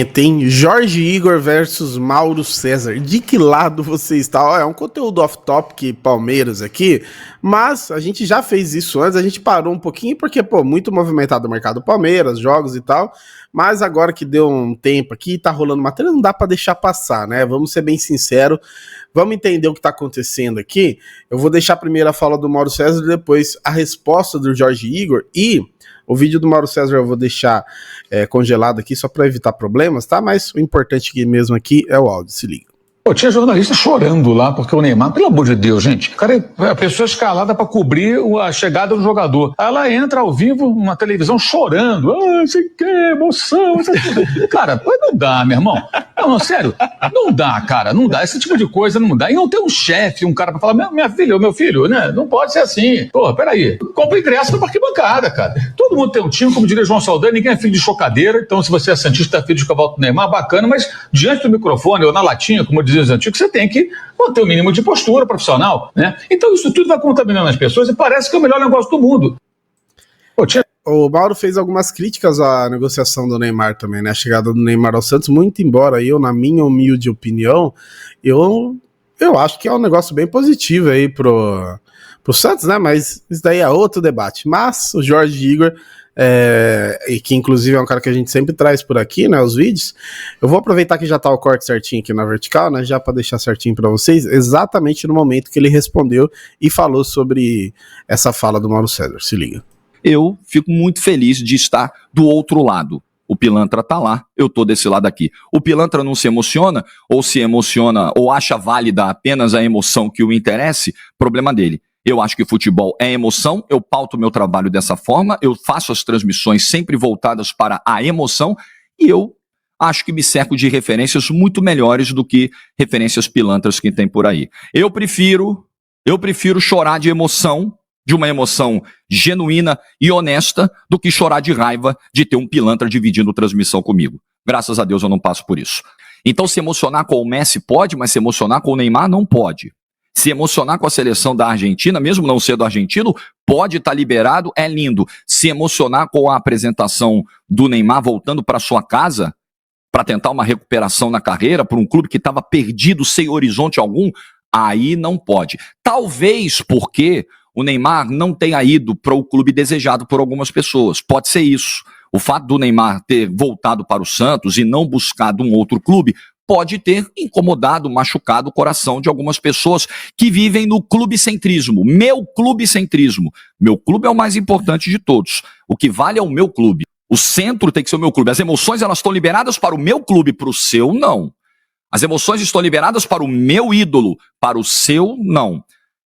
Tem Jorge Igor versus Mauro César. De que lado você está? Ó, é um conteúdo off-topic Palmeiras aqui, mas a gente já fez isso antes, a gente parou um pouquinho porque, muito movimentado o mercado Palmeiras, jogos e tal, mas agora que deu um tempo aqui, tá rolando matéria, não dá pra deixar passar, né? Vamos ser bem sinceros, vamos entender o que tá acontecendo aqui. Eu vou deixar primeiro a fala do Mauro César e depois a resposta do Jorge Igor e... O vídeo do Mauro César eu vou deixar congelado aqui só para evitar problemas, tá? Mas o importante aqui mesmo aqui é o áudio, se liga. Pô, tinha jornalista chorando lá, porque o Neymar, pelo amor de Deus, gente, a pessoa escalada pra cobrir a chegada do jogador. Aí ela entra ao vivo numa televisão chorando. Ah, sei que emoção. Cara, não dá, meu irmão. Não, sério, não dá, cara, não dá. Esse tipo de coisa não dá. E não tem um chefe, um cara pra falar, minha filha, meu filho, né? Não pode ser assim. Pô, peraí. Compra ingresso pra arquibancada, cara. Todo mundo tem um time, como diria João Saldanha, ninguém é filho de chocadeira. Então, se você é santista, é filho de cavalo do Neymar, bacana, mas diante do microfone ou na latinha, como diziam os antigos, você tem que manter o mínimo de postura profissional, né? Então isso tudo vai contaminando as pessoas e parece que é o melhor negócio do mundo. O Mauro fez algumas críticas à negociação do Neymar também, né? A chegada do Neymar ao Santos, muito embora eu, na minha humilde opinião, eu acho que é um negócio bem positivo aí pro Santos, né? Mas isso daí é outro debate. Mas o Jorge Igor, e que inclusive é um cara que a gente sempre traz por aqui, né, os vídeos, eu vou aproveitar que já tá o corte certinho aqui na vertical, né, já para deixar certinho para vocês, exatamente no momento que ele respondeu e falou sobre essa fala do Mauro César, se liga. Eu fico muito feliz de estar do outro lado. O pilantra tá lá, eu tô desse lado aqui. O pilantra não se emociona, ou acha válida apenas a emoção que o interesse, problema dele. Eu acho que futebol é emoção, eu pauto meu trabalho dessa forma, eu faço as transmissões sempre voltadas para a emoção e eu acho que me cerco de referências muito melhores do que referências pilantras que tem por aí. Eu prefiro chorar de emoção, de uma emoção genuína e honesta, do que chorar de raiva de ter um pilantra dividindo transmissão comigo. Graças a Deus eu não passo por isso. Então se emocionar com o Messi pode, mas se emocionar com o Neymar não pode. Se emocionar com a seleção da Argentina, mesmo não sendo argentino, pode estar liberado, é lindo. Se emocionar com a apresentação do Neymar voltando para sua casa, para tentar uma recuperação na carreira, por um clube que estava perdido, sem horizonte algum, aí não pode. Talvez porque o Neymar não tenha ido para o clube desejado por algumas pessoas. Pode ser isso. O fato do Neymar ter voltado para o Santos e não buscado um outro clube pode ter incomodado, machucado o coração de algumas pessoas que vivem no clubicentrismo. Meu clubicentrismo. Meu clube é o mais importante de todos. O que vale é o meu clube. O centro tem que ser o meu clube. As emoções, elas estão liberadas para o meu clube, para o seu, não. As emoções estão liberadas para o meu ídolo, para o seu, não.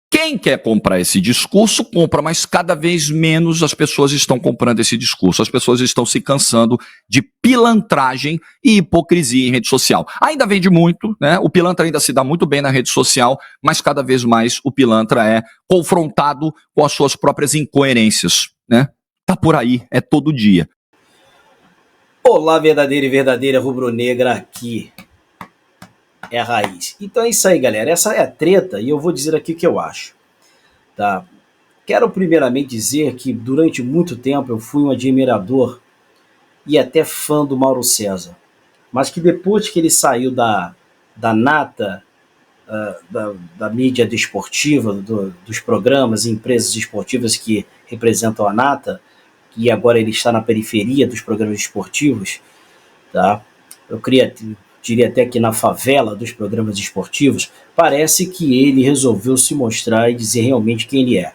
Quem quer comprar esse discurso, compra, mas cada vez menos as pessoas estão comprando esse discurso. As pessoas estão se cansando de pilantragem e hipocrisia em rede social. Ainda vende muito, né? O pilantra ainda se dá muito bem na rede social, mas cada vez mais o pilantra é confrontado com as suas próprias incoerências, né? Tá por aí, é todo dia. Olá, verdadeira e verdadeira rubro-negra, aqui é a raiz. Então é isso aí, galera. Essa é a treta e eu vou dizer aqui o que eu acho. Tá? Quero primeiramente dizer que durante muito tempo eu fui um admirador e até fã do Mauro César. Mas que depois que ele saiu da nata da mídia desportiva, dos programas e empresas esportivas que representam a nata, e agora ele está na periferia dos programas esportivos, tá? Diria até que na favela dos programas esportivos, parece que ele resolveu se mostrar e dizer realmente quem ele é.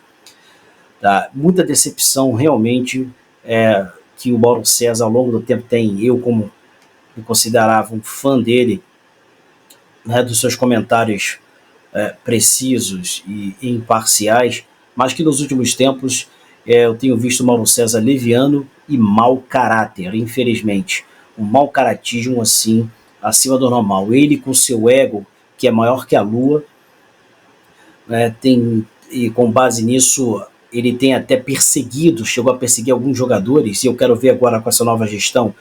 Tá? Muita decepção realmente que o Mauro César ao longo do tempo tem. Eu, como me considerava um fã dele, né, dos seus comentários precisos e imparciais, mas que nos últimos tempos eu tenho visto o Mauro César leviano e mau caráter, infelizmente. Um mau caratismo assim, acima do normal. Ele com seu ego, que é maior que a lua, e com base nisso, ele tem até chegou a perseguir alguns jogadores, e eu quero ver agora com essa nova gestão,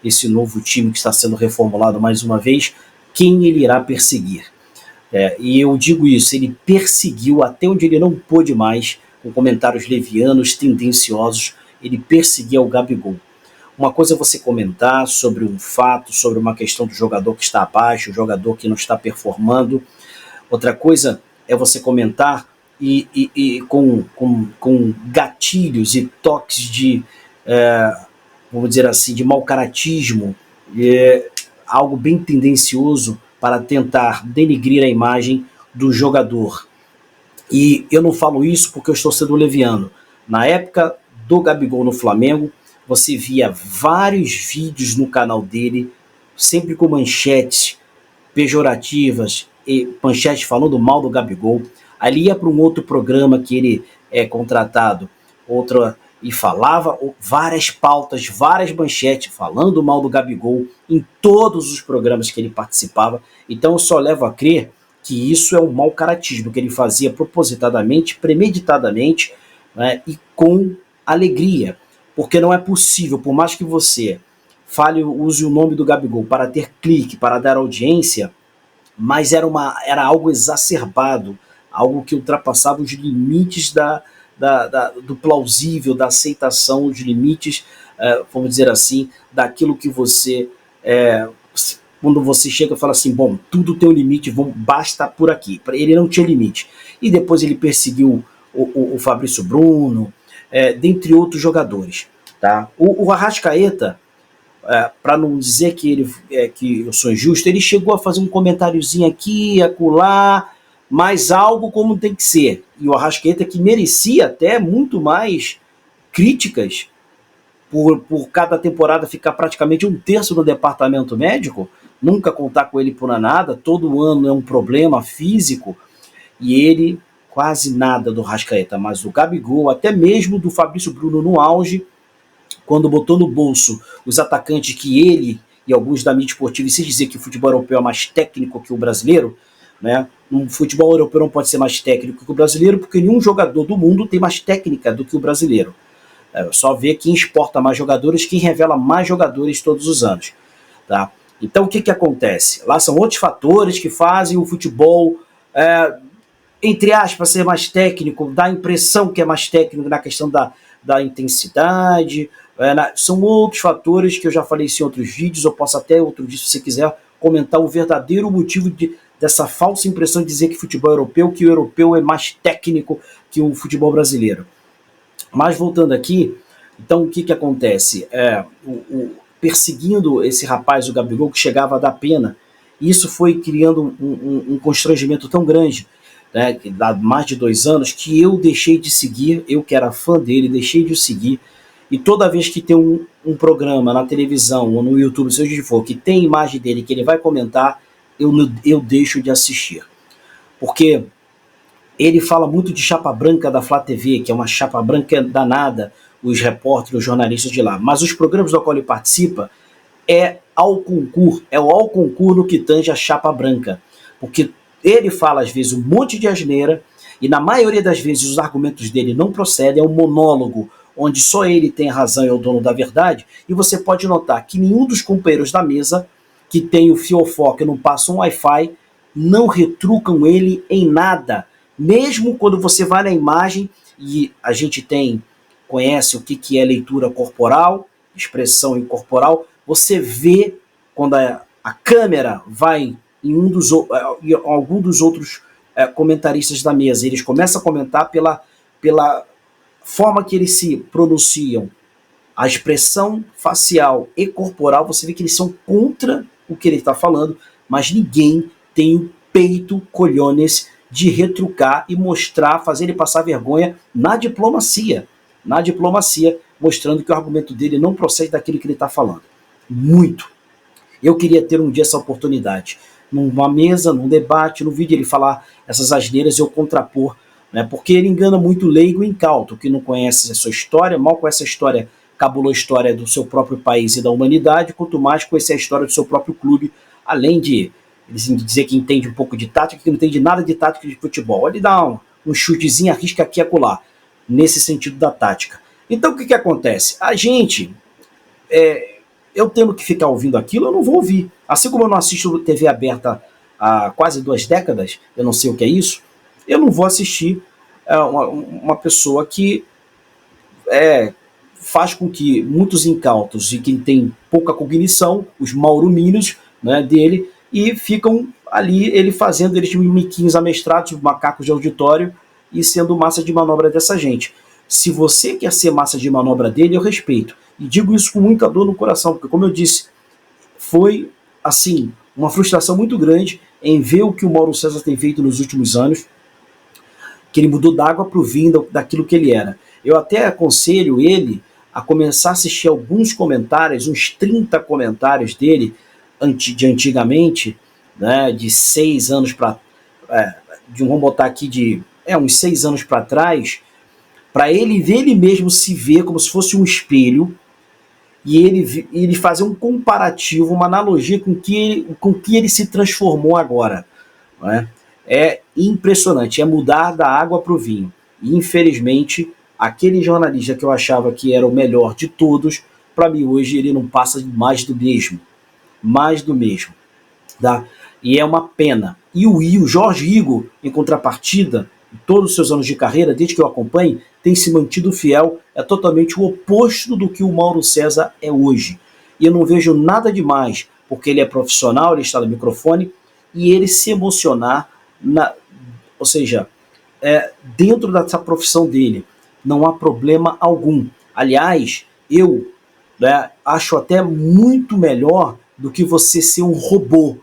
esse novo time que está sendo reformulado mais uma vez, quem ele irá perseguir. E eu digo isso, ele perseguiu até onde ele não pôde mais, com comentários levianos, tendenciosos, ele perseguia o Gabigol. uma coisa é você comentar sobre um fato, sobre uma questão do jogador que está abaixo, o jogador que não está performando. Outra coisa é você comentar e com gatilhos e toques de, vamos dizer assim, de mau caratismo, algo bem tendencioso para tentar denigrir a imagem do jogador. E eu não falo isso porque eu estou sendo leviano. Na época do Gabigol no Flamengo, você via vários vídeos no canal dele, sempre com manchetes pejorativas e manchetes falando mal do Gabigol. Ali ia para um outro programa que ele é contratado, e falava várias pautas, várias manchetes falando mal do Gabigol em todos os programas que ele participava. Então eu só levo a crer que isso é um mau caratismo que ele fazia propositadamente, premeditadamente, né, e com alegria, porque não é possível, por mais que você use o nome do Gabigol para ter clique, para dar audiência, mas era algo exacerbado, algo que ultrapassava os limites do plausível, da aceitação, os limites, vamos dizer assim, daquilo que você, quando você chega e fala assim, bom, tudo tem um limite, basta por aqui. Ele não tinha limite. E depois ele perseguiu o Fabrício Bruno, dentre outros jogadores. Tá? O Arrascaeta, para não dizer que eu sou injusto, ele chegou a fazer um comentáriozinho aqui, acolá, mas algo como tem que ser. E o Arrascaeta, que merecia até muito mais críticas por cada temporada ficar praticamente um terço no departamento médico, nunca contar com ele por nada, todo ano é um problema físico, e ele quase nada do Arrascaeta, mas o Gabigol, até mesmo do Fabrício Bruno no auge, quando botou no bolso os atacantes que ele e alguns da mídia esportiva, e se dizer que o futebol europeu é mais técnico que o brasileiro, né? No futebol europeu não pode ser mais técnico que o brasileiro, porque nenhum jogador do mundo tem mais técnica do que o brasileiro. Só ver quem exporta mais jogadores, quem revela mais jogadores todos os anos. Tá? Então o que acontece? Lá são outros fatores que fazem o futebol, entre aspas, ser mais técnico, dá a impressão que é mais técnico na questão da intensidade. São outros fatores que eu já falei isso em outros vídeos, eu posso até outro dia, se você quiser, comentar o verdadeiro motivo dessa falsa impressão de dizer que que o europeu é mais técnico que o futebol brasileiro. Mas voltando aqui, então o que acontece? Perseguindo esse rapaz, o Gabigol, que chegava a dar pena, isso foi criando um constrangimento tão grande, né, há mais de 2 anos, que eu deixei de seguir, eu que era fã dele, deixei de o seguir, e toda vez que tem um programa na televisão ou no YouTube, seja onde for, que tem imagem dele, que ele vai comentar, eu deixo de assistir. Porque ele fala muito de chapa branca da Flá TV, que é uma chapa branca danada, os repórteres, os jornalistas de lá. Mas os programas do qual ele participa o ao concurso no que tange a chapa branca. Porque ele fala, às vezes, um monte de asneira, e na maioria das vezes os argumentos dele não procedem, é um monólogo, onde só ele tem a razão e é o dono da verdade, e você pode notar que nenhum dos companheiros da mesa, que tem o fiofó, que não passa um Wi-Fi, não retrucam ele em nada. Mesmo quando você vai na imagem, e a gente conhece o que é leitura corporal, expressão corporal, você vê quando a câmera vai em algum dos outros comentaristas da mesa, eles começam a comentar pela forma que eles se pronunciam, a expressão facial e corporal, você vê que eles são contra o que ele está falando, mas ninguém tem o peito colhones de retrucar e mostrar, fazer ele passar vergonha na diplomacia, mostrando que o argumento dele não procede daquilo que ele está falando. Muito. Eu queria ter um dia essa oportunidade, numa mesa, num debate, no vídeo ele falar essas asneiras e eu contrapor, né, porque ele engana muito leigo e incauto, que não conhece a sua história, mal conhece a história, cabulou a história do seu próprio país e da humanidade, quanto mais conhecer a história do seu próprio clube, além de dizer que entende um pouco de tática, que não entende nada de tática de futebol. Ele dá um chutezinho, arrisca aqui e acolá, nesse sentido da tática. Então o que acontece? A gente, eu tendo que ficar ouvindo aquilo, eu não vou ouvir. Assim como eu não assisto TV aberta há quase 2 décadas, eu não sei o que é isso, eu não vou assistir uma pessoa que faz com que muitos incautos e quem tem pouca cognição, os maurumínios, né, dele, e ficam ali ele fazendo eles de miquinhos amestrados, macacos de auditório, e sendo massa de manobra dessa gente. Se você quer ser massa de manobra dele, eu respeito. E digo isso com muita dor no coração, porque, como eu disse, foi, assim, uma frustração muito grande em ver o que o Mauro César tem feito nos últimos anos, que ele mudou da água para o vinho daquilo que ele era. Eu até aconselho ele a começar a assistir alguns comentários, uns 30 comentários dele, de antigamente, né, de 6 anos para... vamos botar aqui de uns 6 anos para trás, para ele ver ele mesmo se ver como se fosse um espelho, e ele fazer um comparativo, uma analogia com que ele se transformou agora. Não é? É impressionante, é mudar da água para o vinho. E, infelizmente, aquele jornalista que eu achava que era o melhor de todos, para mim hoje ele não passa de mais do mesmo. Mais do mesmo. Tá? E é uma pena. E o Jorge Igor, em contrapartida, em todos os seus anos de carreira, desde que eu acompanho, tem se mantido fiel, é totalmente o oposto do que o Mauro César é hoje. E eu não vejo nada demais, porque ele é profissional, ele está no microfone, e ele se emocionar, ou seja, dentro dessa profissão dele, não há problema algum. Aliás, eu acho até muito melhor do que você ser um robô.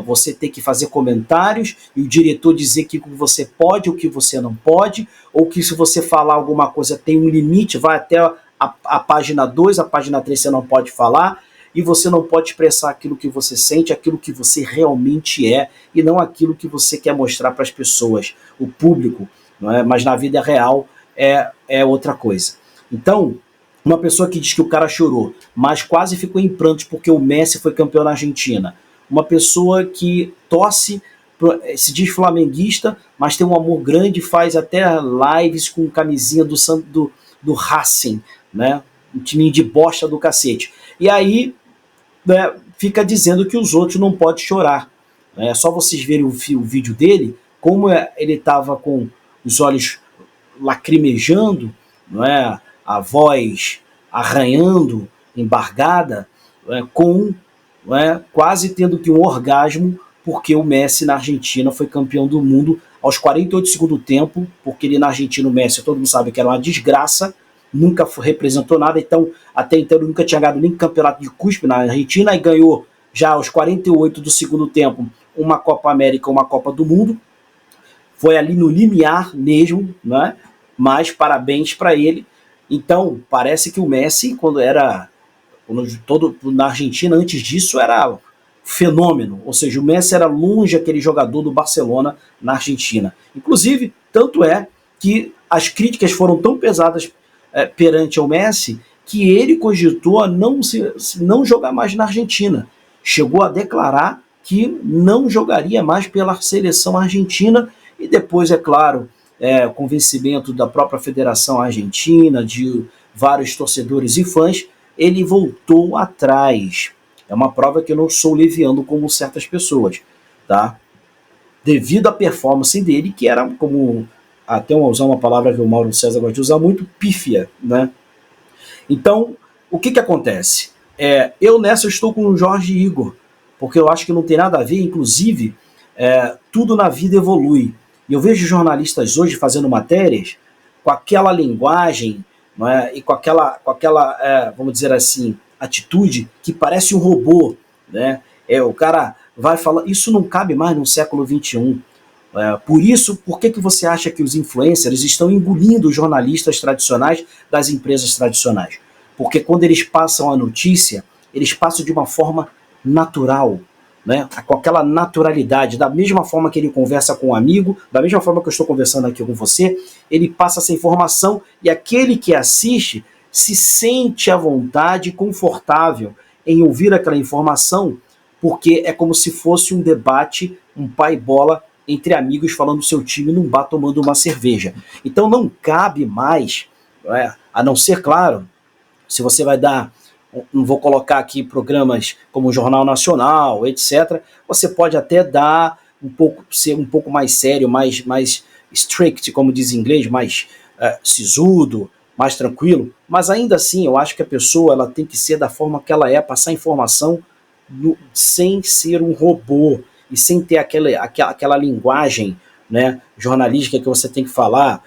Você ter que fazer comentários e o diretor dizer que você pode ou que você não pode, ou que se você falar alguma coisa tem um limite, vai até a página 2, a página 3 você não pode falar, e você não pode expressar aquilo que você sente, aquilo que você realmente é, e não aquilo que você quer mostrar para as pessoas, o público, não é? Mas na vida real é outra coisa. Então, uma pessoa que diz que o cara chorou, mas quase ficou em prantos porque o Messi foi campeão na Argentina. Uma pessoa que torce, se diz flamenguista, mas tem um amor grande, faz até lives com camisinha do Racing, né? Um timinho de bosta do cacete. E aí fica dizendo que os outros não podem chorar. É só vocês verem o vídeo dele, como ele estava com os olhos lacrimejando, não é? A voz arranhando, embargada, quase tendo que um orgasmo, porque o Messi na Argentina foi campeão do mundo aos 48 do segundo tempo, porque ele na Argentina, o Messi, todo mundo sabe que era uma desgraça, nunca representou nada, então até então ele nunca tinha ganhado nem campeonato de cuspe na Argentina, e ganhou já aos 48 do segundo tempo uma Copa América, uma Copa do Mundo, foi ali no limiar mesmo, né? Mas parabéns para ele. Então parece que o Messi, quando na Argentina, antes disso, era fenômeno, ou seja, o Messi era longe aquele jogador do Barcelona na Argentina. Inclusive, tanto é que as críticas foram tão pesadas perante ao Messi, que ele cogitou a não jogar mais na Argentina. Chegou a declarar que não jogaria mais pela seleção argentina, e depois, é claro, convencimento da própria Federação Argentina, de vários torcedores e fãs, ele voltou atrás. É uma prova que eu não sou leviano como certas pessoas, tá? Devido à performance dele, que era, como até usar uma palavra que o Mauro César gosta de usar muito, pífia, né? Então, o que acontece? Eu nessa estou com o Jorge Igor, porque eu acho que não tem nada a ver, inclusive, tudo na vida evolui. E eu vejo jornalistas hoje fazendo matérias com aquela linguagem, não é? E com aquela vamos dizer assim, atitude que parece um robô, né? O cara vai falar, isso não cabe mais no século XXI. Por que você acha que os influencers estão engolindo os jornalistas tradicionais das empresas tradicionais? Porque quando eles passam a notícia, eles passam de uma forma natural, né? Com aquela naturalidade, da mesma forma que ele conversa com um amigo, da mesma forma que eu estou conversando aqui com você, ele passa essa informação, e aquele que assiste se sente à vontade, confortável em ouvir aquela informação, porque é como se fosse um debate, um pai-bola entre amigos falando do seu time num bar tomando uma cerveja. Então não cabe mais, a não ser, claro, se você vai dar, não vou colocar aqui programas como o Jornal Nacional, etc., você pode até dar ser um pouco mais sério, mais strict, como diz em inglês, mais sisudo, mais tranquilo, mas ainda assim eu acho que a pessoa ela tem que ser da forma que ela é, passar informação sem ser um robô e sem ter aquela linguagem, né, jornalística que você tem que falar,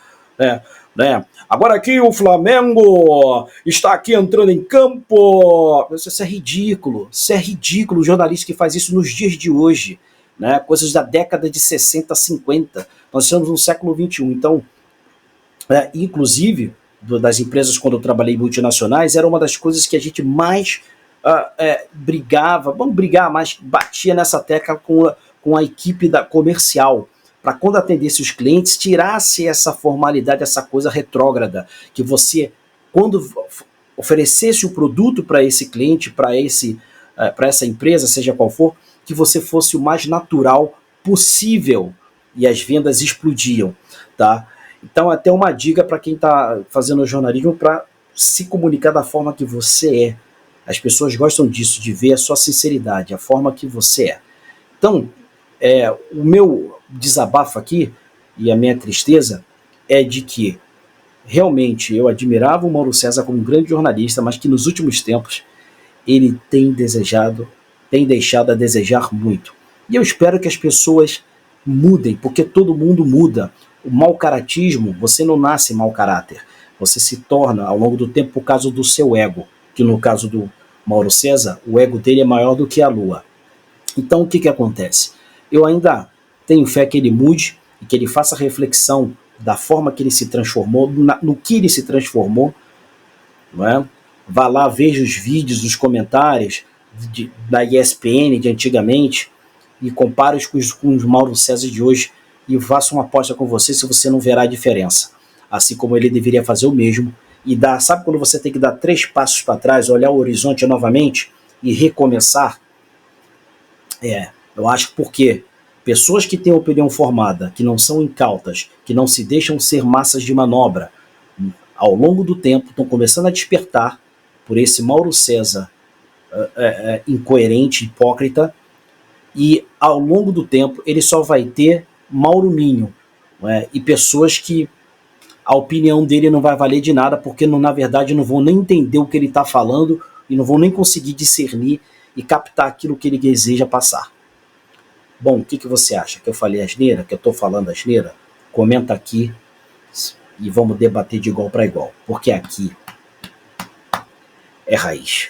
né? Agora aqui o Flamengo está aqui entrando em campo. Isso é ridículo. Isso é ridículo. O jornalista que faz isso nos dias de hoje, né? Coisas da década de 60, 50. Nós estamos no século XXI. Então, inclusive, das empresas quando eu trabalhei em multinacionais, era uma das coisas que a gente mais brigava, vamos brigar, mas batia nessa tecla com a equipe comercial, para quando atendesse os clientes, tirasse essa formalidade, essa coisa retrógrada, que você, quando oferecesse o produto para esse cliente, para essa empresa, seja qual for, que você fosse o mais natural possível, e as vendas explodiam, tá? Então, até uma dica para quem está fazendo jornalismo, para se comunicar da forma que você é. As pessoas gostam disso, de ver a sua sinceridade, a forma que você é. Então, o meu desabafo aqui, e a minha tristeza, é de que realmente eu admirava o Mauro César como um grande jornalista, mas que nos últimos tempos ele tem deixado a desejar muito. E eu espero que as pessoas mudem, porque todo mundo muda. O mau caratismo, você não nasce mau caráter, você se torna ao longo do tempo por causa do seu ego, que no caso do Mauro César, o ego dele é maior do que a lua. Então o que acontece? Eu ainda tenho fé que ele mude e que ele faça reflexão da forma que ele se transformou, no que ele se transformou, não é? Vá lá, veja os vídeos, os comentários da ESPN de antigamente e compare-os com os Mauro César de hoje e faça uma aposta com você se você não verá a diferença. Assim como ele deveria fazer o mesmo e dar, sabe quando você tem que dar 3 passos para trás, olhar o horizonte novamente e recomeçar? Eu acho que porque pessoas que têm opinião formada, que não são incautas, que não se deixam ser massas de manobra, ao longo do tempo estão começando a despertar por esse Mauro César incoerente, hipócrita, e ao longo do tempo ele só vai ter Mauro Minho, e pessoas que a opinião dele não vai valer de nada, porque na verdade não vão nem entender o que ele está falando e não vão nem conseguir discernir e captar aquilo que ele deseja passar. Bom, o que você acha? Que eu falei asneira? Que eu estou falando asneira? Comenta aqui e vamos debater de igual para igual, porque aqui é raiz.